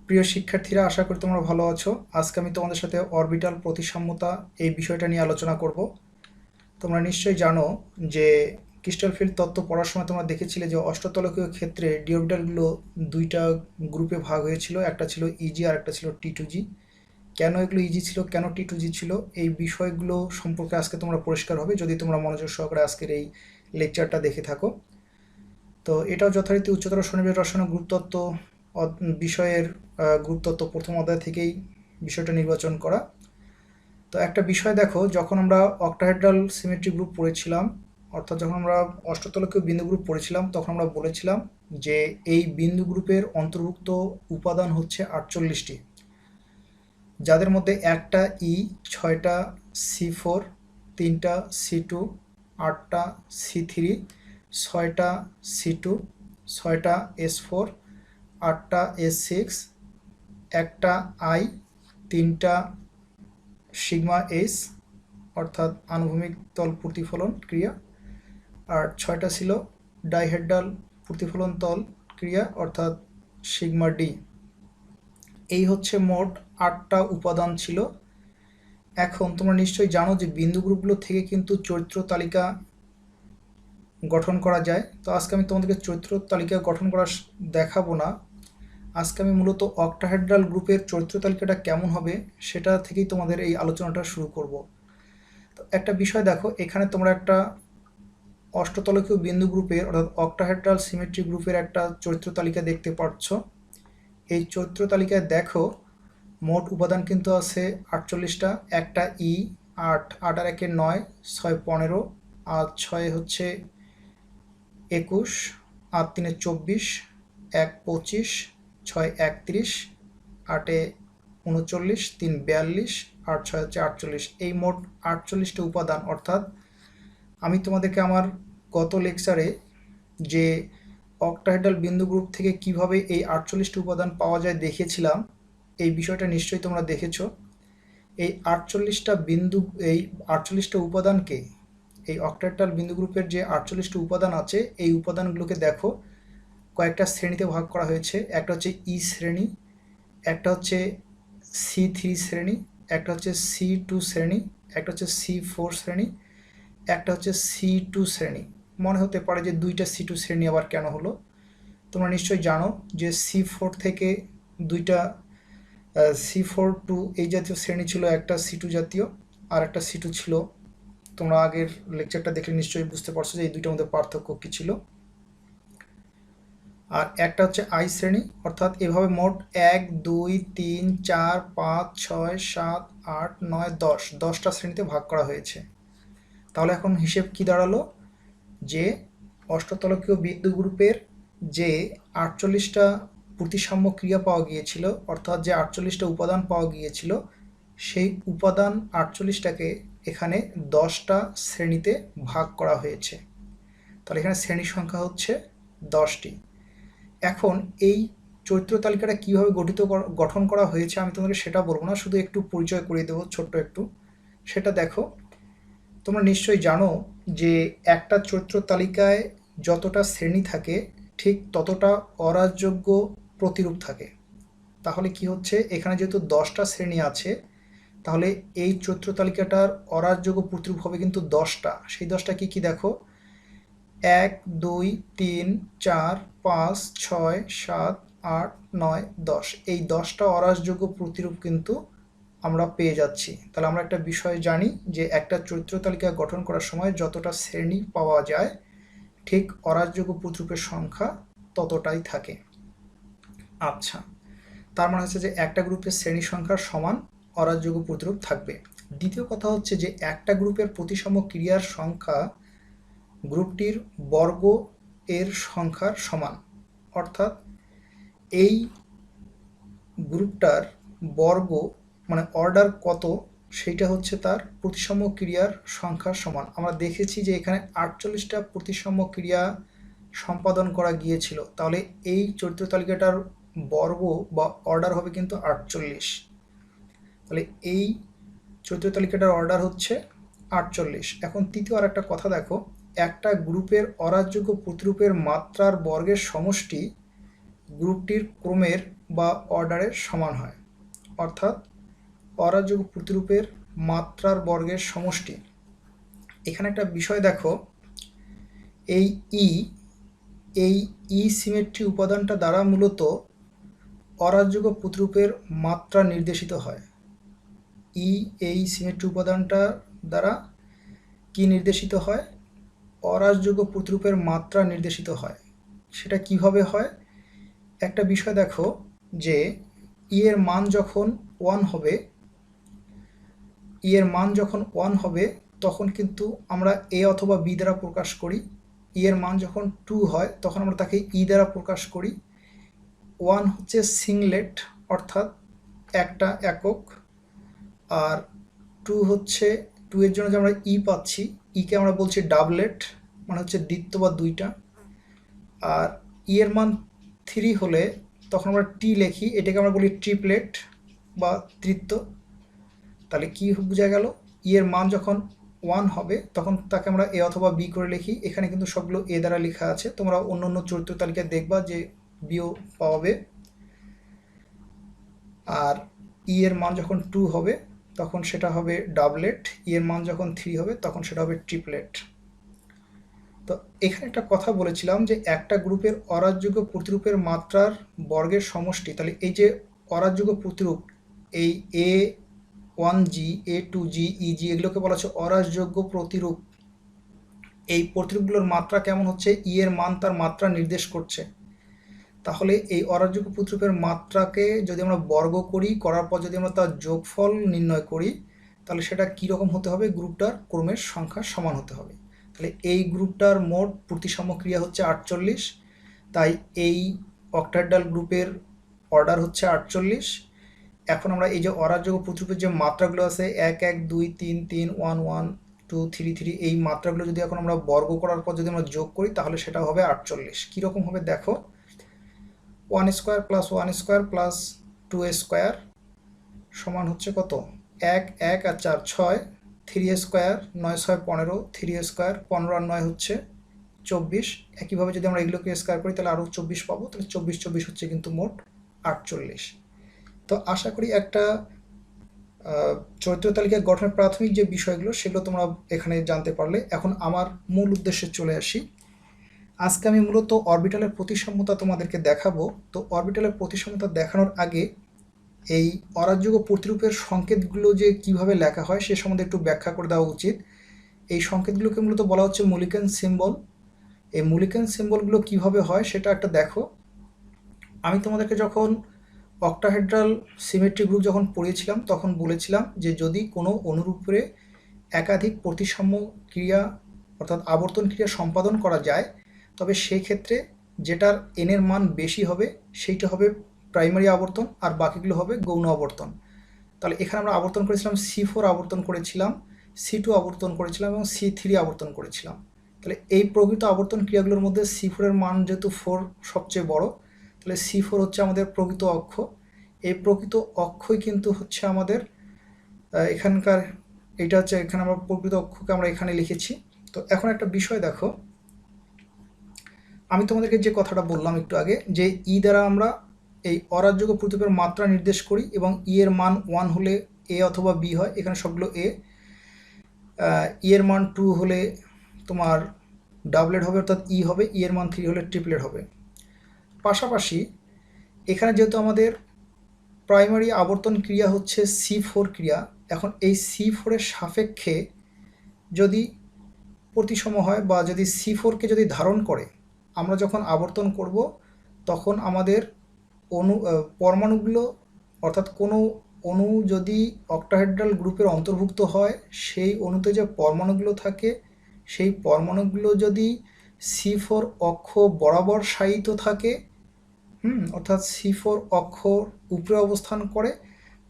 প্রিয় শিক্ষার্থীরা, আশা করি তোমরা ভালো আছো। আজকে আমি তোমাদের সাথে অরবিটাল প্রতিসাম্যতা এই বিষয়টা নিয়ে আলোচনা করব। তোমরা নিশ্চয়ই জানো যে ক্রিস্টাল ফিল্ড তত্ত্ব পড়ার সময় তোমরা দেখেছিলে যে অষ্টতলকীয় ক্ষেত্রে ডি অরবিটালগুলো দুইটা গ্রুপে ভাগ হয়েছিল। একটা ছিল ইজি আর একটা ছিল টি টু জি। কেন এগুলো ইজি ছিল, কেন টি টু জি ছিল, এই বিষয়গুলো সম্পর্কে আজকে তোমরা পরিষ্কার হবে যদি তোমরা মনোযোগ সহকারে আজকের এই লেকচারটা দেখে থাকো। তো এটাও যথারীতি উচ্চতর শনিবার রসায়ন গ্রুপতত্ত্ব বিষয়ের গ্রুপতত্ত্ব প্রথম অধ্যায় থেকেই বিষয়টা নির্বাচন করা। তো একটা বিষয় দেখো, যখন আমরা অক্টাহেড্রাল সিমেট্রি গ্রুপ পড়েছিলাম, অর্থাৎ যখন আমরা অষ্টতলকীয় বিন্দু গ্রুপ পড়েছিলাম, তখন আমরা বলেছিলাম যে এই বিন্দু গ্রুপের অন্তর্ভুক্ত উপাদান হচ্ছে 48টি, যাদের মধ্যে একটা ই, 6টা C4, 3টা C2, 8টা C3, 6টা C2, 6টা S4, 8টা S6, একটা আই, 3টা সিগমা এস অর্থাৎ আনুভূমিক তল প্রতিফলন ক্রিয়া, আর 6টা ছিল ডাইহেড্রাল প্রতিফলন তল ক্রিয়া অর্থাৎ সিগমা ডি। এই হচ্ছে মোট 8টা উপাদান ছিল। এখন তোমরা নিশ্চয়ই জানো যে বিন্দু গ্রুপগুলো থেকে কিন্তু চরিত্র তালিকা গঠন করা যায়। তো আজকে আমি তোমাদেরকে চরিত্র তালিকা গঠন করা দেখাবো না। আজকে আমি মূলত অক্টাহেড্রাল গ্রুপের চরিত্র তালিকাটা কেমন হবে সেটা থেকেই তোমাদের এই আলোচনাটা শুরু করব। তো একটা বিষয় দেখো, এখানে তোমরা একটা অষ্টতলকীয় বিন্দু গ্রুপের অর্থাৎ অক্টাহেড্রাল সিমেট্রি গ্রুপের একটা চরিত্র তালিকা দেখতে পাচ্ছ। এই চরিত্র তালিকায় দেখো মোট উপাদান কিন্তু আছে 48টা। একটা ই, 8, 8 আর 1 9, 6 15, আর 6 হচ্ছে 21, আর 3 24, 1 25, 6 31, 8 39, 3 42, আর 6 হচ্ছে 48। এই মোট 48টা উপাদান। অর্থাৎ আমি তোমাদেরকে আমার গত লেকচারে যে অক্টাহেড্রাল বিন্দু গ্রুপ থেকে কিভাবে এই 48টা উপাদান পাওয়া যায় দেখিয়েছিলাম। এই বিষয়টা নিশ্চয়ই তোমরা দেখেছো। এই 48টা উপাদানকে, এই অক্টাহেড্রাল বিন্দু গ্রুপের যে 48টা উপাদান আছে, এই উপাদানগুলোকে দেখো কয়েকটা শ্রেণীতে ভাগ করা হয়েছে। একটা হচ্ছে ই শ্রেণী, একটা হচ্ছে C3 শ্রেণী, একটা হচ্ছে C2 শ্রেণী, একটা হচ্ছে C4 শ্রেণী, একটা হচ্ছে C2 শ্রেণী। মনে হতে পারে যে দুইটা C2 শ্রেণী আবার কেন হলো। তোমরা নিশ্চয়ই জানো যে C4 থেকে দুইটা C4 2 এই জাতীয় শ্রেণী ছিল, একটা C2 জাতীয় আর একটা C2 ছিল। তোমরা আগের লেকচারটা দেখলে নিশ্চয়ই বুঝতে পারছো যে এই দুইটার মধ্যে পার্থক্য কী ছিল। আর একটা হচ্ছে আই শ্রেণী, অর্থাৎ এভাবে মোট 1 2 3 4 5 6 7 8 9 10 10টা শ্রেণীতে ভাগ করা হয়েছে। তাহলে এখন হিসেব কি দাঁড়ালো যে অষ্টতলকীয় বিন্দু গ্রুপের যে 48টা প্রতিসাম্য ক্রিয়া পাওয়া গিয়েছিল, অর্থাৎ যে 48টা উপাদান পাওয়া গিয়েছিল, সেই উপাদান 48টাকে এখানে 10টা শ্রেণীতে ভাগ করা হয়েছে। তাহলে এখানে শ্রেণী সংখ্যা হচ্ছে 10টি। এখন এই চরিত্র তালিকাটা কীভাবে গঠন করা হয়েছে আমি তোমাদের সেটা বলবো না, শুধু একটু পরিচয় করিয়ে দেবো ছোট্ট একটু। সেটা দেখো, তোমরা নিশ্চয়ই জানো যে একটা চরিত্র তালিকায় যতটা শ্রেণী থাকে ঠিক ততটা অরাজযোগ্য প্রতিরূপ থাকে। তাহলে কি হচ্ছে, এখানে যেহেতু 10টা শ্রেণী আছে, তাহলে এই চরিত্র তালিকাটার অরাজযোগ্য প্রতিরূপ হবে কিন্তু 10টা। সেই 10টা কি কি দেখো, 1 2 3 4 5 6 7 8 9 10। এই 10টা অরাজযোগ্য প্রতিরূপ কিন্তু আমরা পেয়ে যাচ্ছি। তাহলে আমরা একটা বিষয় জানি যে একটা চরিত্র তালিকা গঠন করার সময় যতটা শ্রেণী পাওয়া যায় ঠিক অরাজযোগ্য প্রতিরূপের সংখ্যা ততটাই থাকে। আচ্ছা, তার মানে হচ্ছে যে একটা গ্রুপের শ্রেণী সংখ্যার সমান অরাজযোগ্য প্রতিরূপ থাকবে। দ্বিতীয় কথা হচ্ছে যে একটা গ্রুপের প্রতিসাম্য ক্রিয়ার সংখ্যা গ্রুপটির বর্গ এর সংখ্যার সমান। অর্থাৎ এই গ্রুপটার বর্গ মানে অর্ডার কত, সেইটা হচ্ছে তার প্রতিসাম্য ক্রিয়ার সংখ্যার সমান। আমরা দেখেছি যে এখানে 48টা প্রতিসাম্য ক্রিয়া সম্পাদন করা গিয়েছিল। তাহলে এই চরিত্র তালিকাটার বর্গ বা অর্ডার হবে কিন্তু 48। তাহলে এই চরিত্র তালিকাটার অর্ডার হচ্ছে 48। এখন তৃতীয় আর একটা কথা দেখো, একটা গ্রুপের অরাজযোগ্য প্রতিরূপের মাত্রার বর্গের সমষ্টি গ্রুপটির ক্রমের বা অর্ডারের সমান হয়, অর্থাৎ অরাজযোগ্য প্রতিরূপের মাত্রার বর্গের সমষ্টি। এখানে একটা বিষয় দেখো, এই ই সিমেট্রি উপাদানটা দ্বারা মূলত অরাজযোগ্য প্রতিরূপের মাত্রা নির্দেশিত হয়। এই সিমেট্রি উপাদানটা দ্বারা কি নির্দেশিত হয়? অরাজযোগ্য প্রতিরূপের মাত্রা নির্দেশিত হয়। সেটা কিভাবে হয়? একটা বিষয় দেখো যে এর মান যখন 1 হবে, এর মান যখন 1 হবে তখন কিন্তু আমরা এ অথবা বি দ্বারা প্রকাশ করি। এর মান যখন 2 হয় তখন আমরা তাকে ই দ্বারা প্রকাশ করি। 1 হচ্ছে সিংলেট অর্থাৎ একটা একক, আর 2 হচ্ছে 2 এর জন্য যে আমরা ই পাচ্ছি, ইকে আমরা বলছি ডাবলেট, মানে হচ্ছে দ্বিত্ব বা দুইটা। আর ই এর মান 3 হলে তখন আমরা টি লিখি, এটাকে আমরা বলি ট্রিপলেট বা তৃত্ব। তাহলে কি বোঝা গেল? ই এর মান যখন 1 হবে তখন তাকে আমরা এ অথবা বি করে লিখি। এখানে কিন্তু সবগুলো এ দ্বারা লেখা আছে, তোমরা অন্য অন্য চরিত্র তালিকায় দেখবা যে বিও পাবে। আর ই এর মান যখন 2 হবে তখন সেটা হবে ডাবলেট, ই এর মান যখন 3 হবে তখন সেটা হবে ট্রিপলেট। তো এখানে একটা কথা বলেছিলাম যে একটা গ্রুপের অরাজযোগ্য প্রতিরূপের মাত্রার বর্গের সমষ্টি। তাহলে এই যে অরাজযোগ্য প্রতিরূপ, এই A1G, A2G, EG এগুলোকে বলা হচ্ছে অরাজযোগ্য প্রতিরূপ। এই প্রতিরূপগুলোর মাত্রা কেমন হচ্ছে? ই এর মান তার মাত্রা নির্দেশ করছে। তাহলে এই অরাজযোগ্য প্রতিরূপের মাত্রাকে যদি আমরা বর্গ করি, করার পর যদি আমরা তার যোগফল নির্ণয় করি, তাহলে সেটা কীরকম হতে হবে? গ্রুপটার ক্রমের সংখ্যা সমান হতে হবে। তাহলে এই গ্রুপটার মোট প্রতিসাম্য ক্রিয়া হচ্ছে 48, তাই এই অক্টাহেড্রাল গ্রুপের অর্ডার হচ্ছে 48। এখন আমরা এই যে অরাজযোগ্য প্রতিরূপের যে মাত্রাগুলো আছে 1 1 2 3 3 1 1 2 3 3, এই মাত্রাগুলো যদি এখন আমরা বর্গ করার পর যদি আমরা যোগ করি তাহলে সেটা হবে 48। কীরকম হবে দেখো, 1 square plus 1 square plus 2 square সমান হচ্ছে কত? 1 1 আর 4 6, 3 স্কোয়ার 9 6 15, 3 স্কোয়ার 15 আর 9 হচ্ছে 24। একইভাবে যদি আমরা এগুলোকে স্কোয়ার করি তাহলে আরও 24 পাবো। তাহলে 24 24 হচ্ছে কিন্তু মোট 48। তো আশা করি একটা চরিত্র তালিকা গঠনের প্রাথমিক যে বিষয়গুলো সেগুলো তোমরা এখানে জানতে পারলে। এখন আমার মূল উদ্দেশ্যে চলে আসি। আজকে আমি মূলত অরবিটালের প্রতিসাম্যতা তোমাদেরকে দেখাবো। তো অরবিটালের প্রতিসাম্যতা দেখানোর আগে এই অরাজযোগ্য প্রতিরূপের সংকেতগুলো যে কিভাবে লেখা হয় সে সম্বন্ধে একটু ব্যাখ্যা করে দেওয়া উচিত। এই সংকেতগুলোকে মূলত বলা হচ্ছে মুলিকান সিম্বল। এই মুলিকান সিম্বলগুলো কিভাবে হয় সেটা একটা দেখো। আমি তোমাদেরকে যখন অক্টাহেড্রাল সিমেট্রি গ্রুপ যখন পড়িয়েছিলাম তখন বলেছিলাম যে যদি কোনো অনুরূপে একাধিক প্রতিসাম্য ক্রিয়া অর্থাৎ আবর্তন ক্রিয়া সম্পাদন করা যায় তবে সেই ক্ষেত্রে যেটার এনের মান বেশি হবে সেইটা হবে প্রাইমারি আবর্তন আর বাকিগুলো হবে গৌণ আবর্তন। তাহলে এখানে আমরা আবর্তন করেছিলাম C4 আবর্তন করেছিলাম, C2 আবর্তন করেছিলাম এবং C3 আবর্তন করেছিলাম। তাহলে এই প্রকৃত আবর্তন ক্রিয়াগুলোর মধ্যে C4 এর মান যেহেতু 4 সবচেয়ে বড়, তাহলে C4 হচ্ছে আমাদের প্রকৃত অক্ষ। এই প্রকৃত অক্ষই কিন্তু হচ্ছে আমাদের এখানকার, এটা হচ্ছে এখানে আমরা প্রকৃত অক্ষকে আমরা এখানে লিখেছি। তো এখন একটা বিষয় দেখো, আমি তোমাদেরকে যে কথাটা বললাম একটু আগে যে ই দ্বারা আমরা এই অরাজযোগ্য প্রতিরূপের মাত্রা নির্দেশ করি এবং ই এর মান 1 হলে এ অথবা বি হয়, এখানে সবগুলো এ। ই এর মান 2 হলে তোমার ডাবলেট হবে অর্থাৎ ই হবে, ই এর মান 3 হলে ট্রিপলেট হবে। পাশাপাশি এখানে যেহেতু আমাদের প্রাইমারি আবর্তন ক্রিয়া হচ্ছে C4 ক্রিয়া, এখন এই C4 এর সাপেক্ষে যদি প্রতিসম হয় বা যদি C4কে যদি ধারণ করে আমরা যখন আবর্তন করব তখন আমাদের পরমাণুগুলো অর্থাৎ কোনো অণু যদি অক্টাহেড্রাল গ্রুপের অন্তর্ভুক্ত হয় সেই অণুতে যে পরমাণুগুলো থাকে সেই পরমাণুগুলো যদি C4 অক্ষ বরাবর শায়িত থাকে, অর্থাৎ C4 অক্ষ উপরে অবস্থান করে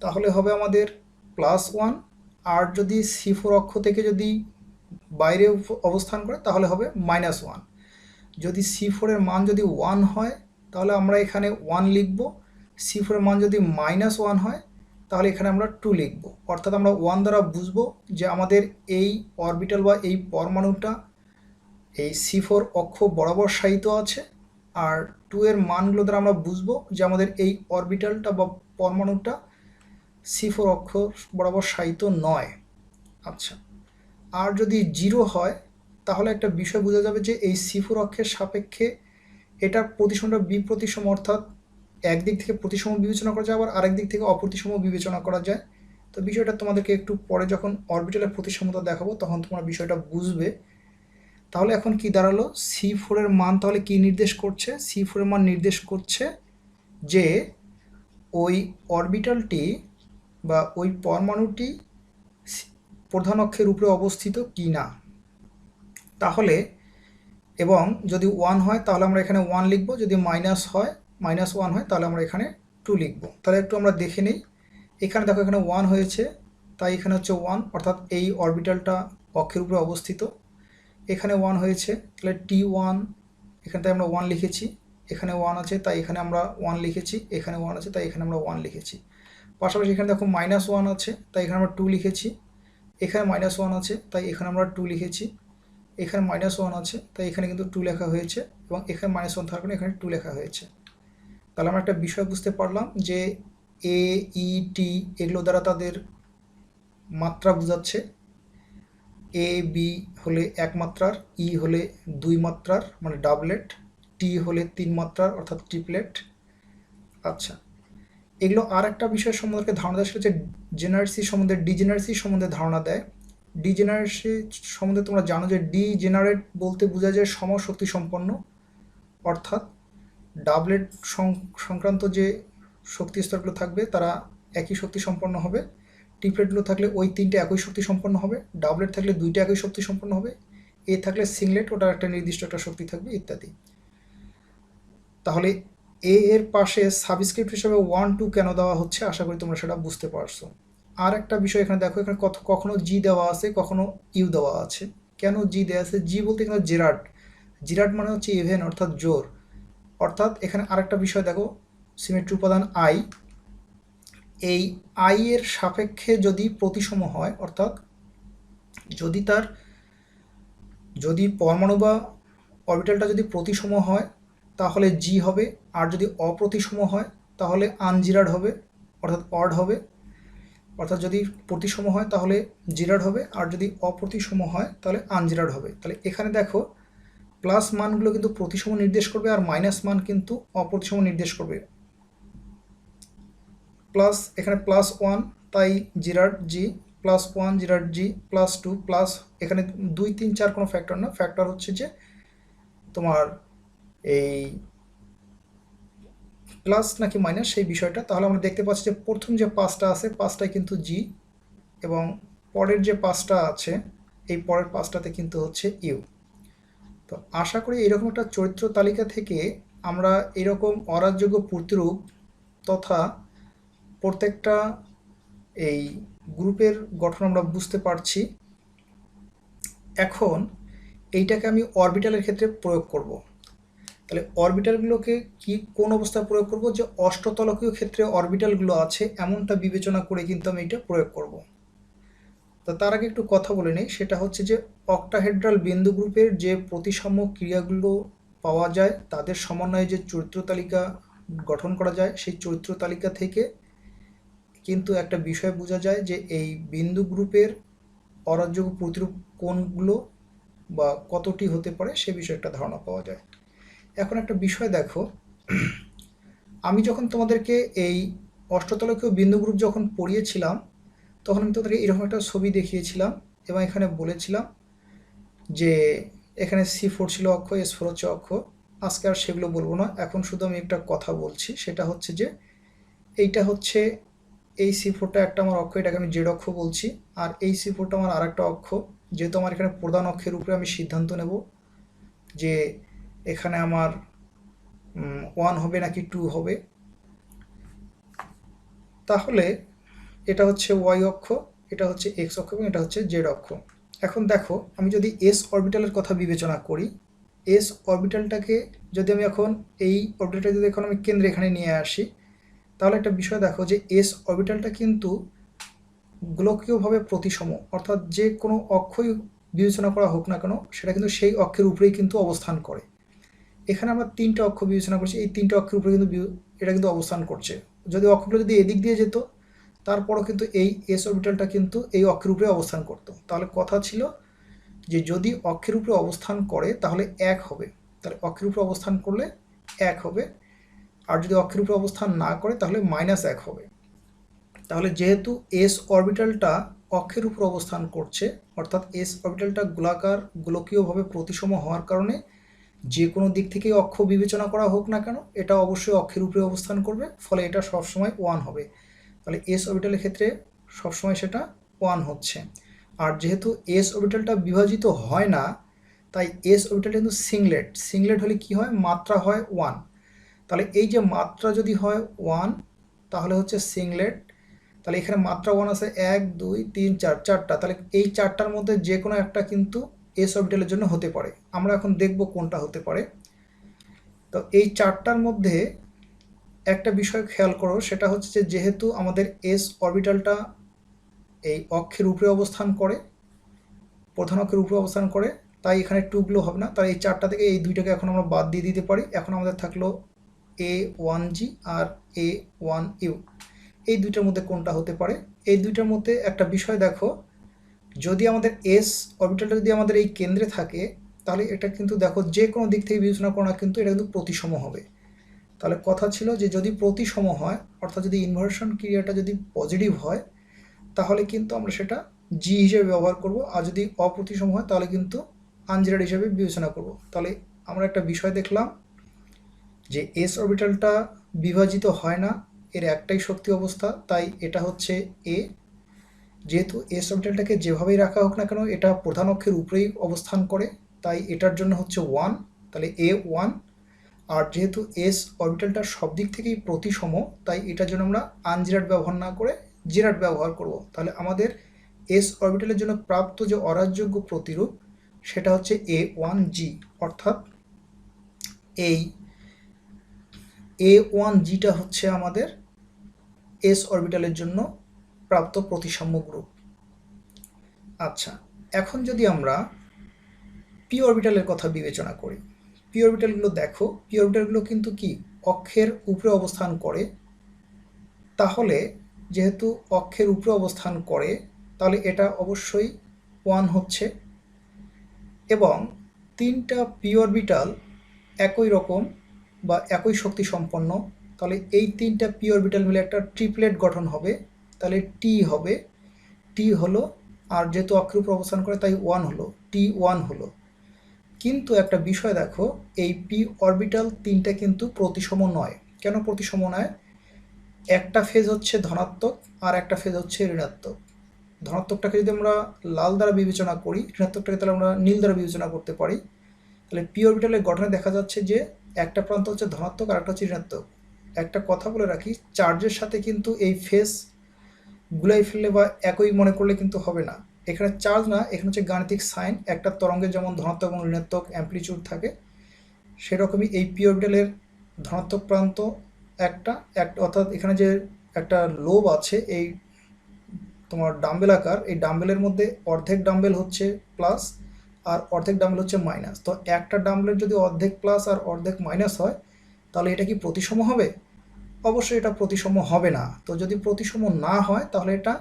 তাহলে হবে আমাদের +1, আর যদি C4 অক্ষ থেকে যদি বাইরে অবস্থান করে তাহলে হবে -1। যদি C4 এর মান যদি 1 হয় তাহলে আমরা এখানে 1 লিখব, C4 এর মান যদি -1 হয় তাহলে এখানে আমরা 2 লিখব। অর্থাৎ আমরা 1 দ্বারা বুঝবো যে আমাদের এই অরবিটাল বা এই পরমাণুটা এই C4 অক্ষ বরাবর শায়িত আছে, আর 2 2 এর মানগুলো দ্বারা আমরা বুঝবো যে আমাদের এই অরবিটালটা বা পরমাণুটা C4 অক্ষ বরাবর শায়িত নয়। আচ্ছা, আর যদি 0 হয় তাহলে একটা বিষয় বোঝা যাবে যে এই C4 অক্ষের সাপেক্ষে এটার প্রতিসমটা বিপ্রতিসম, অর্থাৎ একদিক থেকে প্রতিসম বিবেচনা করা যায়, আবার আরেক দিক থেকে অপ্রতিসম বিবেচনা করা যায়। তো বিষয়টা তোমাদেরকে একটু পরে যখন অরবিটালের প্রতিসমতা দেখাবো তখন তোমরা বিষয়টা বুঝবে। তাহলে এখন কি দাঁড়ালো, C4 এর মান তাহলে কি নির্দেশ করছে? C4 এর মান নির্দেশ করছে যে ওই অরবিটালটি বা ওই পরমাণুটি প্রধান অক্ষের উপরে অবস্থিত কি না। তাহলে এবং যদি 1 হয় তাহলে আমরা এখানে 1 লিখব, যদি -1 হয় তাহলে আমরা এখানে 2 লিখব। তাহলে একটু আমরা দেখে নিই। এখানে দেখো এখানে 1 হয়েছে, তাই এখানে হচ্ছে 1, অর্থাৎ এই অরবিটালটা অক্ষের উপরে অবস্থিত। এখানে 1 হয়েছে, তাহলে T1, এখানে তাই আমরা 1 লিখেছি। এখানে 1 আছে তাই এখানে আমরা 1 লিখেছি। এখানে 1 আছে তাই এখানে আমরা 1 লিখেছি। পাশাপাশি এখানে দেখো -1 আছে তাই এখানে আমরা 2 লিখেছি। এখানে -1 আছে তাই এখানে আমরা 2 লিখেছি। এখানে -1 আছে তাই এখানে কিন্তু 2 লেখা হয়েছে, এবং এখানে -1 থাকার কারণে এখানে 2 লেখা হয়েছে। তাহলে আমরা একটা বিষয় বুঝতে পারলাম যে এ, ই, টি এগুলো দ্বারা তাদের মাত্রা বোঝাচ্ছে। এ, বি হলে 1 মাত্রার, ই হলে 2 মাত্রার মানে ডাবলেট, টি হলে 3 মাত্রার অর্থাৎ ট্রিপলেট। আচ্ছা, এগুলো আর একটা বিষয় সম্বন্ধে ধারণা দেয়, সেটা হচ্ছে জেনারেসি সম্বন্ধে, ডিজেনারেসি সম্বন্ধে ধারণা দেয়। ডিজেনারেসি সম্বন্ধে তোমরা জানো যে ডিজেনারেট বলতে বোঝা যায় সমশক্তি সম্পন্ন, অর্থাৎ ডাবলেট সংক্রান্ত যে শক্তি স্তরগুলো থাকবে তারা একই শক্তি সম্পন্ন হবে। ট্রিপলেটগুলো থাকলে ওই 3টে একই শক্তি সম্পন্ন হবে। ডাবলেট থাকলে 2টা একই শক্তি সম্পন্ন হবে। এ থাকলে সিংলেট, ওটার একটা নির্দিষ্ট একটা শক্তি থাকবে ইত্যাদি। তাহলে এ এর পাশে সাবস্ক্রিপ্ট হিসেবে 1, 2 কেন দেওয়া হচ্ছে, আশা করি তোমরা সেটা বুঝতে পারছো। আর একটা বিষয় এখানে দেখো, এখানে কখনো জি দেওয়া আছে, কখনো ইউ দেওয়া আছে। কেন জি দেওয়া আছে? জি বলতে এখানে জেরাট, জিরাট মানে হচ্ছে ইভেন অর্থাৎ জোর। অর্থাৎ এখানে আরেকটা বিষয় দেখো, সিমেট্রি উপাদান আই, এই আই এর সাপেক্ষে যদি প্রতিসম হয়, অর্থাৎ যদি পরমাণু বা অরবিটালটা যদি প্রতিসম হয় তাহলে জি হবে, আর যদি অপ্রতিসম হয় তাহলে আনজিরাড হবে অর্থাৎ অড হবে। অর্থাৎ যদি প্রতিসম হয় তাহলে জিরাড হবে, আর যদি অপ্রতিসম হয় তাহলে আনজিরাড হবে। তাহলে এখানে দেখো প্লাস মানগুলো কিন্তু প্রতিসম নির্দেশ করবে, আর মাইনাস মান কিন্তু অপ্রতিসম নির্দেশ করবে। প্লাস এখানে +1 তাই জিরাড জি, +1 জিরাড জি, +2 প্লাস এখানে 2, 3, 4 কোনো ফ্যাক্টর না, ফ্যাক্টর হচ্ছে যে তোমার এই প্লাস নাকি মাইনাস সেই বিষয়টা। তাহলে আমরা দেখতে পাচ্ছি যে প্রথম যে 5টা আছে 5টাই কিন্তু জি, এবং পরের যে 5টা আছে এই পরের 5টাতে কিন্তু হচ্ছে ইউ। তো আশা করি এরকম একটা চরিত্র তালিকা থেকে আমরা এরকম অরাজযোগ্য প্রতিরূপ তথা প্রত্যেকটা এই গ্রুপের গঠন আমরা বুঝতে পারছি। এখন এইটাকে আমি অরবিটালের ক্ষেত্রে প্রয়োগ করব। তাহলে অরবিটালগুলোকে কোন অবস্থায় প্রয়োগ করব? যে অষ্টতলকীয় ক্ষেত্রে অরবিটালগুলো আছে এমনটা বিবেচনা করে কিন্তু আমি এটা প্রয়োগ করব। তো তার আগে একটু কথা বলে নেই, সেটা হচ্ছে যে অক্টাহেড্রাল বিন্দু গ্রুপের যে প্রতিসাম্য ক্রিয়াগুলো পাওয়া যায় তাদের সমন্বয়ে যে চরিত্র তালিকা গঠন করা যায়, সেই চরিত্র তালিকা থেকে কিন্তু একটা বিষয় বোঝা যায় যে এই বিন্দু গ্রুপের অরাজযোগ্য প্রতিরূপ কোনগুলো বা কতটি হতে পারে সে বিষয়ে একটা ধারণা পাওয়া যায়। এখন একটা বিষয় দেখো, আমি যখন তোমাদেরকে এই অষ্টতলকীয় বিন্দু গ্রুপ যখন পড়িয়েছিলাম তখন আমি তোমাদেরকে এরকম একটা ছবি দেখিয়েছিলাম এবং এখানে বলেছিলাম যে এখানে C4 ছিল অক্ষ, S4 হচ্ছে অক্ষ। আজকে আর সেগুলো বলবো না, এখন শুধু আমি একটা কথা বলছি, সেটা হচ্ছে যে এইটা হচ্ছে এই C4টা একটা আমার অক্ষ, এটাকে আমি জেড অক্ষ বলছি, আর এই C4টা আমার আরেকটা অক্ষ। যেহেতু আমার এখানে প্রধান অক্ষের উপরে আমি সিদ্ধান্ত নেব যে এখানে আমার 1 হবে নাকি 2 হবে, তাহলে এটা হচ্ছে ওয়াই অক্ষ, এটা হচ্ছে এক্স অক্ষ এবং এটা হচ্ছে জেড অক্ষ। এখন দেখো আমি যদি এস অরবিটালের কথা বিবেচনা করি, এস অরবিটালটাকে যদি আমি এখন এই অরবিটালটা যদি এখন আমি কেন্দ্রে এখানে নিয়ে আসি, তাহলে একটা বিষয় দেখো যে এস অরবিটালটা কিন্তু গোলকীয়ভাবে প্রতিসম, অর্থাৎ যে কোনো অক্ষই বিবেচনা করা হোক না কেন সেটা কিন্তু সেই অক্ষের উপরেই কিন্তু অবস্থান করে। এখানে আমরা তিনটা অক্ষ বিবেচনা করছি, এই তিনটা অক্ষের উপরে কিন্তু এটা কিন্তু অবস্থান করছে। যদি অক্ষগুলো যদি এদিক দিয়ে যেত তারপরও কিন্তু এই এস অরবিটালটা কিন্তু এই অক্ষের উপরে অবস্থান করতো। তাহলে কথা ছিল যে যদি অক্ষের উপরে অবস্থান করে তাহলে এক হবে, তাহলে অক্ষের উপরে অবস্থান করলে এক হবে, আর যদি অক্ষের উপরে অবস্থান না করে তাহলে -1 হবে। তাহলে যেহেতু এস অরবিটালটা অক্ষের উপর অবস্থান করছে, অর্থাৎ এস অরবিটালটা গোলাকার গোলকীয়ভাবে প্রতিসম হওয়ার কারণে যে কোনো দিক থেকেই অক্ষ বিবেচনা করা হোক না কেন এটা অবশ্যই অক্ষের উপরে অবস্থান করবে, ফলে এটা সবসময় 1 হবে। তাহলে এস অরবিটালের ক্ষেত্রে সবসময় সেটা 1 হচ্ছে। আর যেহেতু এস অরবিটালটা বিভাজিত হয় না, তাই এস অরবিটালটা কিন্তু সিংলেট। সিংলেট হলে কি হয়, মাত্রা হয় 1। তাহলে এই যে মাত্রা যদি হয় 1 তাহলে হচ্ছে সিংলেট। তাহলে এখানে মাত্রা 1 আছে 1 2 3 4, চারটা। তাহলে এই চারটার মধ্যে যে কোনো একটা কিন্তু এস অরবিটালের জন্য হতে পারে। আমরা এখন দেখব কোনটা হতে পারে। তো এই চারটার মধ্যে একটা বিষয় খেয়াল করো, সেটা হচ্ছে যে যেহেতু আমাদের এস অরবিটালটা এই অক্ষের উপরে অবস্থান করে, প্রধান অক্ষের উপরে অবস্থান করে, তাই এখানে টুগুলো হবে না। তাই এই চারটা থেকে এই দুইটাকে এখন আমরা বাদ দিয়ে দিতে পারি। এখন আমাদের থাকলো A1G আর A1U। এই দুইটার মধ্যে কোনটা হতে পারে? এই দুইটার মধ্যে একটা বিষয় দেখো, যদি আমাদের এস অরবিটালটা যদি আমাদের এই কেন্দ্রে থাকে তাহলে এটা কিন্তু দেখো যে কোনো দিক থেকে বিবেচনা করো না কিন্তু এটা কিন্তু প্রতিসম হবে। তাহলে কথা ছিল যে যদি প্রতিসম হয়, অর্থাৎ যদি ইনভার্সন ক্রিয়াটা যদি পজিটিভ হয় তাহলে কিন্তু আমরা সেটা জি হিসেবে ব্যবহার করব, আর যদি অপ্রতিসম হয় তাহলে কিন্তু আনজিরাড হিসেবে বিবেচনা করব। তাহলে আমরা একটা বিষয় দেখলাম যে এস অরবিটালটা বিভাজিত হয় না, এর একটাই শক্তি অবস্থা, তাই এটা হচ্ছে এ। যেহেতু এস অরবিটালটাকে যেভাবেই রাখা হোক না কেন এটা প্রধান অক্ষের উপরেই অবস্থান করে, তাই এটার জন্য হচ্ছে 1, তাহলে A1। আর যেহেতু এস অরবিটালটা সব দিক থেকেই প্রতিসম, তাই এটার জন্য আমরা আনজিরাড ব্যবহার না করে জিরাড ব্যবহার করব। তাহলে আমাদের এস অরবিটালের জন্য প্রাপ্ত যে অরাজযোগ্য প্রতিরূপ সেটা হচ্ছে A1G, অর্থাৎ এই A1Gটা হচ্ছে আমাদের এস অরবিটালের জন্য প্রাপ্ত প্রতিসাম্য গ্রুপ। আচ্ছা, এখন যদি আমরা পি অরবিটালের কথা বিবেচনা করি, পি অরবিটালগুলো দেখো, পি অরবিটালগুলো কিন্তু কি অক্ষের উপরে অবস্থান করে। তাহলে যেহেতু অক্ষের উপরে অবস্থান করে তাহলে এটা অবশ্যই 1 হচ্ছে, এবং তিনটা পি অরবিটাল একই রকম বা একই শক্তি সম্পন্ন। তাহলে এই তিনটা পি অরবিটাল মিলে একটা ট্রিপলেট গঠন হবে, তাহলে টি হবে, টি হলো, আর যেহেতু অক্ষের উপর অবস্থান করে তাই 1 হলো, T1 হলো। কিন্তু একটা বিষয় দেখো, এই পি অরবিটাল তিনটা কিন্তু প্রতিসম নয়। কেন প্রতিসম নয়? একটা ফেজ হচ্ছে ধনাত্মক আর একটা ফেজ হচ্ছে ঋণাত্মক। ধনাত্মকটাকে যদি আমরা লাল দ্বারা বিবেচনা করি, ঋণাত্মকটাকে তাহলে আমরা নীল দ্বারা বিবেচনা করতে পারি। তাহলে পি অরবিটালের গঠনে দেখা যাচ্ছে যে একটা প্রান্ত হচ্ছে ধনাত্মক আর একটা হচ্ছে ঋণাত্মক। একটা কথা বলে রাখি, চার্জের সাথে কিন্তু এই ফেজ গুলাই ফেললে বা একই মনে করলে কিন্তু হবে না। এখানে চার্জ না, এখানে হচ্ছে গাণিতিক সাইন। একটা তরঙ্গের যেমন ধনাত্মক এবং ঋণাত্মক অ্যাম্পলিটিউড থাকে, সেরকমই এই পি অরবিটালের ধনাত্মক প্রান্ত একটা, অর্থাৎ এখানে যে একটা লোব আছে এই তোমার ডাম্বেল আকার, এই ডাম্বেলের মধ্যে অর্ধেক ডাম্বেল হচ্ছে প্লাস আর অর্ধেক ডাম্বেল হচ্ছে মাইনাস। তো একটা ডাম্বেলের যদি অর্ধেক প্লাস আর অর্ধেক মাইনাস হয় তাহলে এটা কি প্রতিসম হবে? অবশ্যই এটা প্রতিসম হবে না। তো যদি প্রতিসম না হয় তাহলে এটা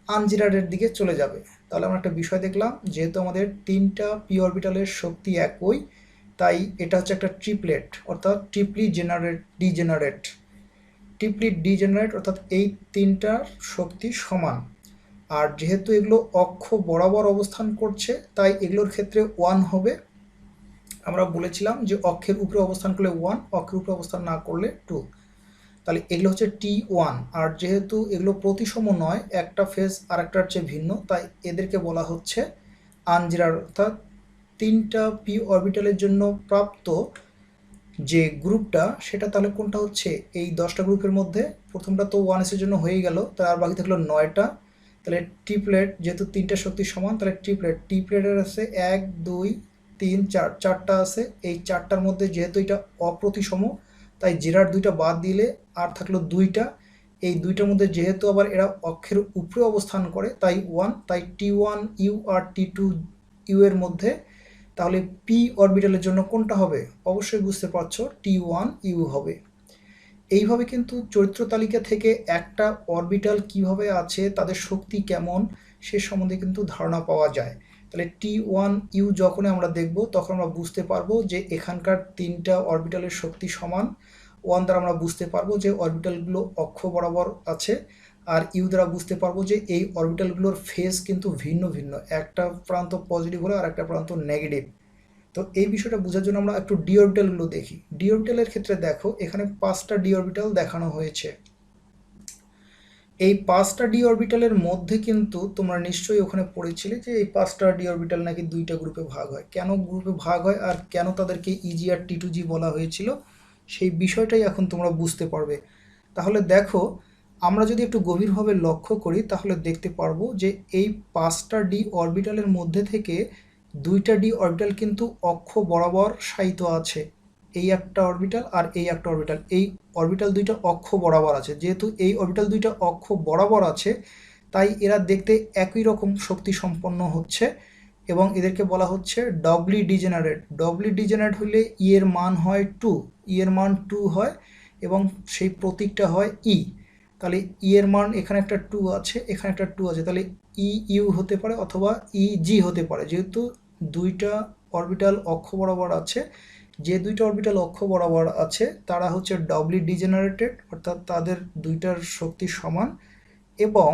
আনজিরাডের দিকে চলে যাবে। তাহলে আমরা একটা বিষয় দেখলাম, যেহেতু আমাদের তিনটা পি অরবিটালের শক্তি একই, তাই এটা হচ্ছে একটা ট্রিপলেট, অর্থাৎ ট্রিপলি ডিজেনারেট, অর্থাৎ এই তিনটার শক্তি সমান। আর যেহেতু এগুলো অক্ষ বরাবর অবস্থান করছে তাই এগুলোর ক্ষেত্রে 1 হবে। আমরা বলেছিলাম যে অক্ষের উপরে অবস্থান করলে 1, অক্ষের উপরে অবস্থান না করলে 2। তাহলে এগুলো হচ্ছে T1। আর যেহেতু এগুলো প্রতিসম নয়, একটা ফেজ আর একটার চেয়ে ভিন্ন, তাই এদেরকে বলা হচ্ছে আনজিরাড। অর্থাৎ তিনটা পি অরবিটালের জন্য প্রাপ্ত যে গ্রুপটা সেটা তাহলে কোনটা হচ্ছে, এই 10টা গ্রুপের মধ্যে প্রথমটা তো 1s এর জন্য হয়ে গেল, তার বাকি থাকলো 9টা। তাহলে ট্রিপলেট, যেহেতু তিনটা শক্তি সমান তাহলে ট্রিপলেটের আছে 1 2 3 4, চারটা আছে। এই চারটার মধ্যে যেহেতু এটা অপ্রতিসম তাই জিরার দুইটা বাদ দিলে আর থাকলো দুইটা। এই দুইটার মধ্যে যেহেতু আবার এরা অক্ষের উপরে অবস্থান করে তাই 1, তাই T1U আর T2U এর মধ্যে তাহলে পি অরবিটালের জন্য কোনটা হবে? অবশ্যই বুঝতে পারছো T1U হবে। এইভাবে কিন্তু চরিত্র তালিকা থেকে একটা অরবিটাল কিভাবে আছে, তাদের শক্তি কেমন, সে সম্বন্ধে কিন্তু ধারণা পাওয়া যায়। তাহলে T1U যখন আমরা দেখব তখন আমরা বুঝতে পারবো যে এখানকার তিনটা অরবিটালের শক্তি সমান। ওয়ান দ্বারা আমরা বুঝতে পারবো যে অরবিটালগুলো অক্ষ বরাবর আছে, আর ইউ দ্বারা বুঝতে পারবো যে এই অরবিটালগুলোর ফেজ কিন্তু ভিন্ন ভিন্ন, একটা প্রান্ত পজিটিভ হলে আর একটা প্রান্ত নেগেটিভ। তো এই বিষয়টা বোঝার জন্য আমরা একটু ডি অরবিটালগুলো দেখি। ডি অরবিটালের ক্ষেত্রে দেখো এখানে 5টা ডি অরবিটাল দেখানো হয়েছে। এই 5টা ডি অরবিটালের মধ্যে কিন্তু তোমরা নিশ্চয়ই ওখানে পড়েছিলে যে এই 5টা ডি অরবিটাল নাকি 2টা গ্রুপে ভাগ হয়। কেন গ্রুপে ভাগ হয় আর কেন তাদেরকে ইজি আর T2G বলা হয়েছিল, সেই বিষয়টাই এখন তোমরা বুঝতে পারবে। তাহলে দেখো, আমরা যদি একটু গভীরভাবে লক্ষ্য করি তাহলে দেখতে পারবো যে এই 5টা ডি অরবিটালের মধ্যে থেকে 2টা ডি অরবিটাল কিন্তু অক্ষ বরাবর শায়িত আছে। এই একটা অরবিটাল আর এই একটা অরবিটাল, এই অরবিটাল দুইটা অক্ষ বরাবর আছে। যেহেতু এই অরবিটাল দুইটা অক্ষ বরাবর আছে, তাই এরা দেখতে একই রকম শক্তি সম্পন্ন হচ্ছে এবং এদেরকে বলা হচ্ছে ডবলি ডিজেনারেট। ডবলি ডিজেনারেট হলে ই এর মান হয় 2, ই এর মান 2 হয় এবং সেই প্রতীকটা হয় ই। তাহলে ই এর মান এখানে একটা 2 আছে, এখানে একটা 2 আছে, তাহলে ই ইউ হতে পারে অথবা ই জি হতে পারে। যেহেতু দুইটা অরবিটাল অক্ষ বরাবর আছে, যে দুইটা অরবিটাল অক্ষ বরাবর আছে তারা হচ্ছে ডবলি ডিজেনারেটেড, অর্থাৎ তাদের দুইটার শক্তি সমান। এবং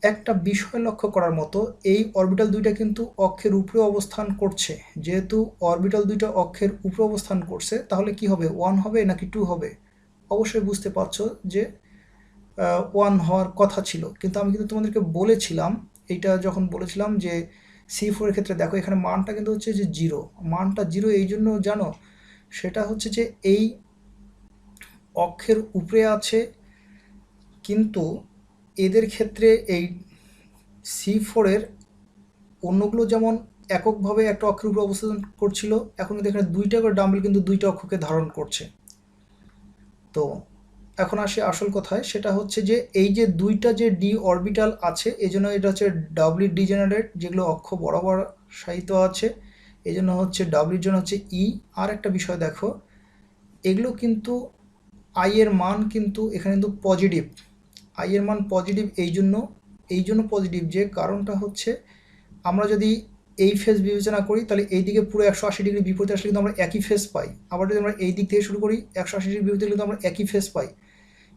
একটা বিষয় লক্ষ্য করার মতো, এই অরবিটাল দুইটা কিন্তু অক্ষের উপরে অবস্থান করছে। যেহেতু অরবিটাল দুইটা অক্ষের উপরে অবস্থান করছে, তাহলে কি হবে? 1 হবে নাকি 2 হবে? অবশ্যই বুঝতে পারছো যে 1 হওয়ার কথা ছিল। কিন্তু আমি কিন্তু তোমাদেরকে বলেছিলাম, এইটা যখন বলেছিলাম যে C4 এর ক্ষেত্রে দেখো এখানে মানটা কিন্তু হচ্ছে যে 0। মানটা 0 এই জন্য জানো, সেটা হচ্ছে যে এই অক্ষের উপরে আছে, কিন্তু এদের ক্ষেত্রে এই C4 এর অন্যগুলো যেমন এককভাবে একটা অক্ষের উপরে অবস্থান করছিল, এখন কিন্তু এখানে দুইটা করে ডাম্বেল কিন্তু দুইটা অক্ষকে ধারণ করছে। তো এখন আসি আসল কথায়, সেটা হচ্ছে যে এই যে দুইটা যে ডি অরবিটাল আছে, এই জন্য এটা হচ্ছে ডাবলি ডিজেনারেট, যেগুলো অক্ষ বরাবর শায়িত আছে, এই জন্য হচ্ছে ডাবলির জন্য হচ্ছে ই। আর একটা বিষয় দেখো, এগুলো কিন্তু আই এর মান কিন্তু এখানে কিন্তু পজিটিভ। আই এর মান পজিটিভ এই জন্য পজিটিভ, যে কারণটা হচ্ছে আমরা যদি এই ফেজ বিবেচনা করি তাহলে এই দিকে পুরো 180 ডিগ্রি বিপরীতে আসলে কিন্তু আমরা একই ফেজ পাই। আবার যদি আমরা এই দিক থেকে শুরু করি 180 ডিগ্রি বিপরীতে কিন্তু আমরা একই ফেজ পাই।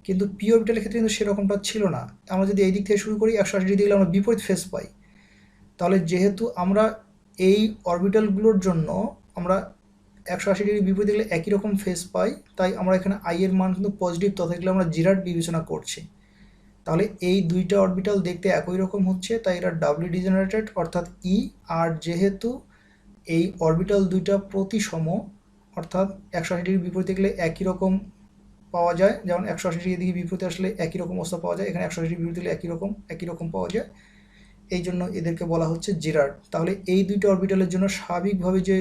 কিন্তু পি অরবিটালের ক্ষেত্রে কিন্তু সেরকমটা ছিল না। আমরা যদি এই দিক থেকে শুরু করি 180 ডিগ্রি গেলে আমরা বিপরীত ফেজ পাই। তাহলে যেহেতু আমরা এই অরবিটালগুলোর জন্য আমরা 180 ডিগ্রি বিপরীতে গেলে একই রকম ফেজ পাই, তাই আমরা এখানে আই এর মান কিন্তু পজিটিভ, তথা এগুলো আমরা জিরাট বিবেচনা করছি। তাহলে এই দুইটা অরবিটাল দেখতে একই রকম হচ্ছে, তাই এরা ডাবলি ডিজেনারেটেড অর্থাৎ ই। আর যেহেতু এই অরবিটাল দুইটা প্রতিসম, অর্থাৎ 180 ডিগ্রি বিপরীতে গেলে একই রকম পাওয়া যায়, যেমন 180 ডিগ্রি দিকে বিপরীতে আসলে একই রকম অবস্থা পাওয়া যায়, এখানে 180 ডিগ্রি বিপরীতে গেলে একই রকম পাওয়া যায়, এই জন্য এদেরকে বলা হচ্ছে জিরাট। তাহলে এই দুইটা অরবিটালের জন্য স্বাভাবিকভাবে যে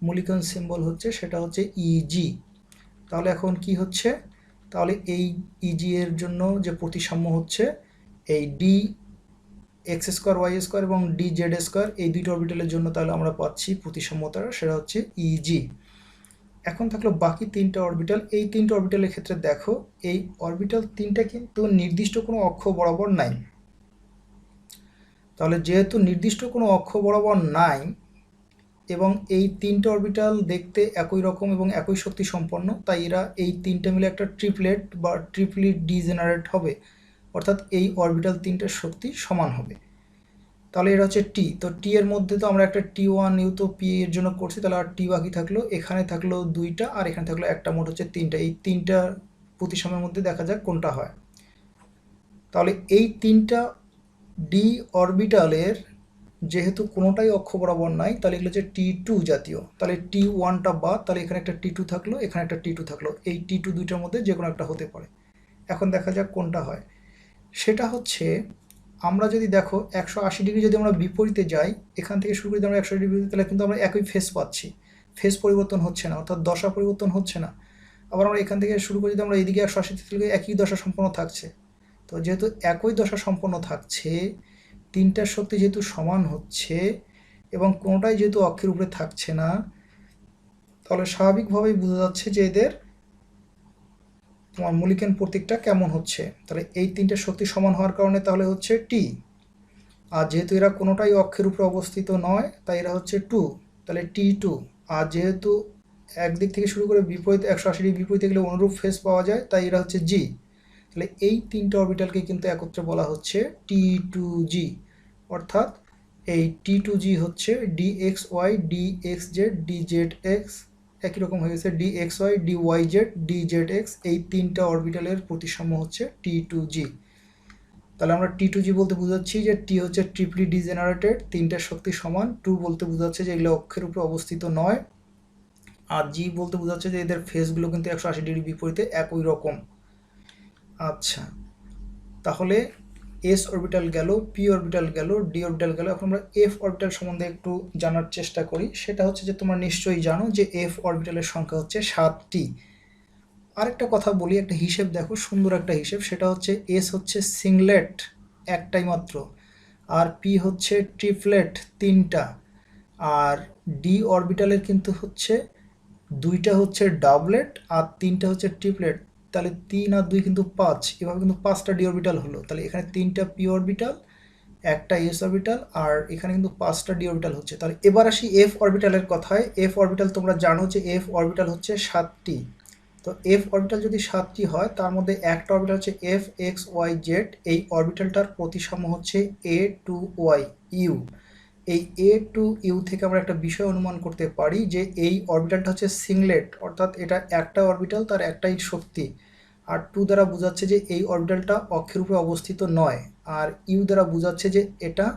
মূলিকন সিম্বল হচ্ছে সেটা হচ্ছে ইজি। তাহলে এখন কি হচ্ছে? তাহলে এই ইজি এর জন্য যে প্রতিসাম্য হচ্ছে এই d x square y square এবং ডি জেড স্কোয়ার, এই দুইটা অরবিটালের জন্য তাহলে আমরা পাচ্ছি প্রতিসাম্যতা, সেটা হচ্ছে ইজি। এখন থাকলো বাকি তিনটা অরবিটাল। এই তিনটা অরবিটালের ক্ষেত্রে দেখো, এই অরবিটাল তিনটা কিন্তু নির্দিষ্ট কোনো অক্ষ বরাবর নাই। তাহলে যেহেতু নির্দিষ্ট কোনো অক্ষ বরাবর নাই এবং এই তিনটা অরবিটাল দেখতে একই রকম এবং একই শক্তি সম্পন্ন, তাই এরা এই তিনটা মিলে একটা ট্রিপলেট বা ট্রিপলি ডিজেনারেট হবে, অর্থাৎ এই অরবিটাল তিনটার শক্তি সমান হবে। তাহলে এটা হচ্ছে টি। তো টি এর মধ্যে তো আমরা একটা T1U তো পি এর জন্য করছি, তাহলে আর টি বাকি থাকলো, এখানে থাকলো দুইটা আর এখানে থাকলো একটা, মোট হচ্ছে তিনটা। এই তিনটা প্রতিসাম্যের মধ্যে দেখা যাক কোনটা হয়। তাহলে এই তিনটা ডি অরবিটালের যেহেতু কোনোটাই অক্ষ বরাবর নাই, তাহলে এগুলো হচ্ছে T2 জাতীয়। তাহলে T1টা বাদ, তাহলে এখানে একটা T2 থাকলো, এখানে একটা T2 থাকলো, এই T2 দুইটার মধ্যে যে কোনো একটা হতে পারে। এখন দেখা যাক কোনটা হয়। সেটা হচ্ছে, আমরা যদি দেখো 180 ডিগ্রি যদি আমরা বিপরীতে যাই, এখান থেকে শুরু করে আমরা 180 ডিগ্রি, তাহলে কিন্তু আমরা একই ফেজ পাচ্ছি, ফেজ পরিবর্তন হচ্ছে না, অর্থাৎ দশা পরিবর্তন হচ্ছে না। আবার আমরা এখান থেকে শুরু করে যদি আমরা এইদিকে 180 একই দশা সম্পন্ন থাকছে। তো যেহেতু একই দশা সম্পন্ন থাকছে, তিনটার শক্তি যেহেতু সমান হচ্ছে, এবং কোনোটাই যেহেতু অক্ষের উপরে থাকছে না, তাহলে স্বাভাবিকভাবেই বোঝা যাচ্ছে যে এদের তোমার মূলিকেন প্রতীকটা কেমন হচ্ছে। তাহলে এই তিনটে শক্তি সমান হওয়ার কারণে তাহলে হচ্ছে টি। আর যেহেতু এরা কোনোটাই অক্ষের উপরে অবস্থিত নয়, তাই এরা হচ্ছে টু, তাহলে T2। আর যেহেতু একদিক থেকে শুরু করে বিপরীত 180 ডিগ্রি বিপরীতে গেলে অনুরূপ ফেজ পাওয়া যায়, তাই এরা হচ্ছে জি। তাহলে এই তিনটে অরবিটালকে কিন্তু একত্রে বলা হচ্ছে T2G। অর্থাৎ এই T2G হচ্ছে DXY DXZ DZX, একই রকম হয়ে গেছে DXY DYZ DZX, এই তিনটা অরবিটালের প্রতিসাম্য হচ্ছে T2G। তাহলে আমরা T2G বলতে বোঝাচ্ছি যে টি হচ্ছে ট্রিপলি ডিজেনারেটেড, তিনটা শক্তি সমান। টু বলতে বোঝাচ্ছে যে এগুলো অক্ষের উপরে অবস্থিত নয়। আর জি বলতে বোঝাচ্ছে যে এদের ফেজগুলো কিন্তু 180 ডিগ্রি বিপরীতে একই রকম। আচ্ছা, তাহলে এস অরবিটাল গেল, পি অরবিটাল গেল, ডি অরবিটাল গেল। এখন আমরা এফ অরবিটাল সম্বন্ধে একটু জানার চেষ্টা করি। সেটা হচ্ছে যে তোমরা নিশ্চয়ই জানো যে এফ অরবিটালের সংখ্যা হচ্ছে 7টি। আরেকটা কথা বলি, একটা হিসেব দেখো, সুন্দর একটা হিসেব। সেটা হচ্ছে এস হচ্ছে সিংলেট, একটাই মাত্র। আর পি হচ্ছে ট্রিপলেট, তিনটা। আর ডি অরবিটালের কিন্তু হচ্ছে দুইটা হচ্ছে ডাবলেট আর তিনটা হচ্ছে ট্রিপলেট। তাহলে 3 আর 2 কিন্তু 5, এভাবে কিন্তু 5টা ডি অরবিটাল হলো। তাহলে এখানে 3টা পি অরবিটাল, একটা এস অরবিটাল, আর এখানে কিন্তু 5টা ডি অরবিটাল হচ্ছে। তাহলে এবার আসি এফ অরবিটালের কথায়। এফ অরবিটাল তোমরা জানো যে এফ অরবিটাল হচ্ছে 7টি। তো এফ অরবিটাল যদি 7টি হয়, তার মধ্যে একটা অরবিটাল হচ্ছে এফ এক্স ওয়াই জেড। এই অরবিটালটার প্রতিসাম্য হচ্ছে এ টু ওয়াই ইউ। এই এ টু ইউ থেকে আমরা একটা বিষয় অনুমান করতে পারি যে এই অরবিটালটা হচ্ছে সিংলেট, অর্থাৎ এটা একটা অরবিটাল, তার একটাই শক্তি। আর টু দ্বারা বোঝাচ্ছে যে এই অরবিটালটা অক্ষের উপরে অবস্থিত নয়। আর ইউ দ্বারা বোঝাচ্ছে যে এটা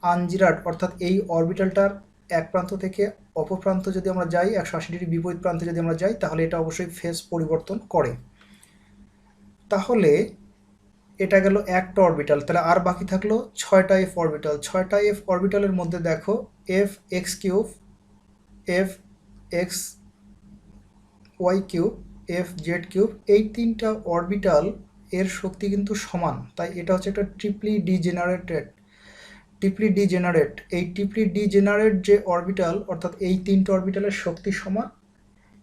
আনজিরাট, অর্থাৎ এই অরবিটালটার এক প্রান্ত থেকে অপর প্রান্ত যদি আমরা যাই, 180 ডিগ্রি বিপরীত প্রান্তে যদি আমরা যাই, তাহলে এটা অবশ্যই ফেজ পরিবর্তন করে। তাহলে এটা গেল একটা অরবিটাল। তাহলে আর বাকি থাকলো 6টা এফ অরবিটাল। 6টা এফ অরবিটালের মধ্যে দেখো f x cube, f x y cube, f z cube, এই তিনটা অরবিটাল এর শক্তি কিন্তু সমান। তাই এটা হচ্ছে একটা ট্রিপলি ডিজেনারেটেড, ট্রিপলি ডিজেনারেট। এই ট্রিপলি ডিজেনারেট যে অরবিটাল, অর্থাৎ এই তিনটা অরবিটালের শক্তি সমান।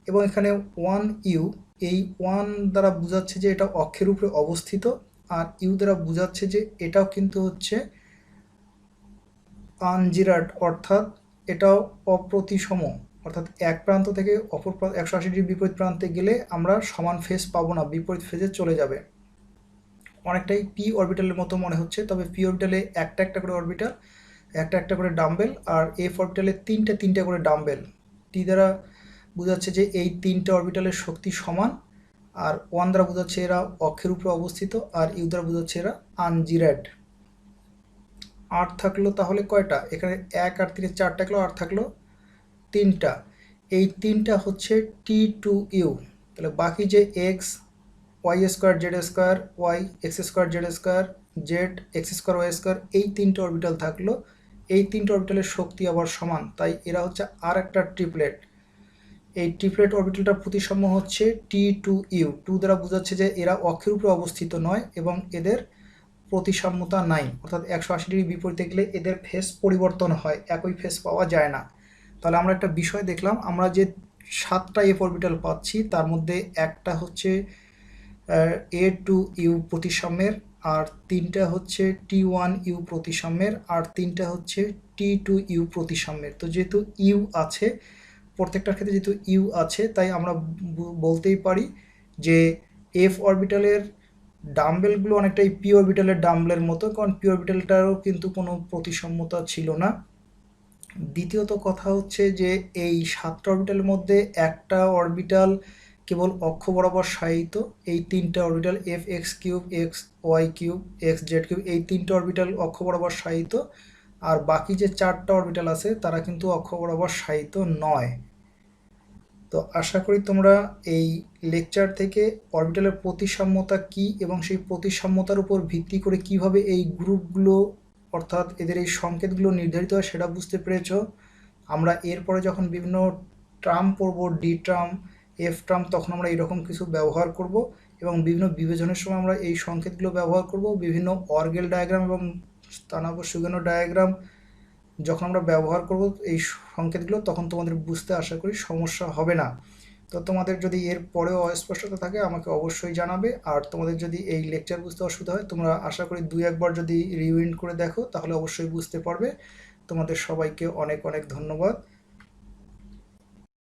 এবং এখানে 1 ইউ, এই 1 দ্বারা বোঝাচ্ছে যে এটা অক্ষের উপরে অবস্থিত। আর ইউ দ্বারা বোঝাচ্ছে যে এটাও কিন্তু হচ্ছে আনজিরাট, অর্থাৎ এটাও অপ্রতিসম। অর্থাৎ এক প্রান্ত থেকে অপর 180 ডিগ্রি বিপরীত প্রান্তে গেলে আমরা সমান ফেজ পাবো না, বিপরীত ফেজে চলে যাবে। অনেকটাই পি অরবিটালের মতো মনে হচ্ছে, তবে পি অরবিটালে একটা একটা করে অরবিটাল, একটা একটা করে ডাম্বেল। আর এফ অরবিটালে তিনটা তিনটা করে ডাম্বেল। টি দ্বারা বোঝাচ্ছে যে এই তিনটা অরবিটালের শক্তি সমান। আর 1 দ্বারা বোঝাচ্ছে এরা অক্ষের উপরে অবস্থিত। আর ইউ দ্বারা বোঝাচ্ছে এরা আনজিরাট। আর থাকলো তাহলে কয়টা? এখানে 1 আর 3 4 থাকলো, আর থাকলো 3টা। এই 3টা হচ্ছে T2U। তাহলে বাকি যে x y square z square, y x square z square, z x square y square, এই তিনটে অরবিটাল থাকলো। এই তিনটে অরবিটালের শক্তি আবার সমান, তাই এরা হচ্ছে আর একটা ট্রিপলেট। এই ট্রিপলেট অরবিটালটার প্রতিসাম্য হচ্ছে T2U। টু দ্বারা বোঝাচ্ছে যে এরা অক্ষের উপরে অবস্থিত নয় এবং এদের প্রতিসাম্যতা নাই, অর্থাৎ 180 ডিগ্রি বিপরীতে গেলে এদের ফেজ পরিবর্তন হয়, একই ফেজ পাওয়া যায় না। তাহলে আমরা একটা বিষয় দেখলাম, আমরা যে 7টা এফ অরবিটাল পাচ্ছি তার মধ্যে একটা হচ্ছে এ টু ইউ প্রতিসাম্যের, আর 3টা হচ্ছে T1U প্রতিসাম্যের, আর 3টা হচ্ছে T2U প্রতিসাম্যের। তো যেহেতু ইউ আছে প্রত্যেকটার ক্ষেত্রে, যেহেতু ইউ আছে, তাই আমরা বলতেই পারি যে এফ অরবিটালের ডাম্বেলগুলো অনেকটাই পি অরবিটালের ডাম্বেলের মতো, কারণ পি অরবিটালটারও কিন্তু কোনো প্রতিসাম্যতা ছিল না। দ্বিতীয়ত কথা হচ্ছে যে এই 7টা অরবিটালের মধ্যে একটা অরবিটাল কেবল অক্ষ বরাবর শায়িত। এই 3টা orbital f x cube, x y cube, x z cube, এই 3টা অরবিটাল অক্ষ বরাবর শায়িত। আর বাকি যে 4টা অরবিটাল আছে তারা কিন্তু অক্ষ বরাবর শায়িত নয়। তো আশা করি তোমরা এই লেকচার থেকে অরবিটালের প্রতিসাম্যতা কি এবং সেই প্রতিসাম্যতার উপর ভিত্তি করে কিভাবে এই গ্রুপগুলো, অর্থাৎ এদের এই সংকেতগুলো নির্ধারিত হয় সেটা বুঝতে পেরেছ। আমরা এরপরে যখন বিভিন্ন টার্ম পড়ব, ডি টার্ম, এফ টার্ম, তখন আমরা এরকম কিছু ব্যবহার করব এবং বিভিন্ন বিবেচনের সময় আমরা এই সংকেতগুলো ব্যবহার করব। বিভিন্ন অর্গেল ডায়াগ্রাম এবং স্থানাবশ্যকীয় ডায়াগ্রাম যখন আমরা ব্যবহার করব এই সংকেতগুলো, তখন তোমাদের বুঝতে আশা করি সমস্যা হবে না। তো তোমাদের যদি এর পরেও অস্পষ্টতা থাকে আমাকে অবশ্যই জানাবে। আর তোমাদের যদি এই লেকচার বুঝতে অসুবিধা হয়, তোমরা আশা করি 2-1 বার যদি রিউইন্ড করে দেখো তাহলে অবশ্যই বুঝতে পারবে। তোমাদের সবাইকে অনেক অনেক ধন্যবাদ।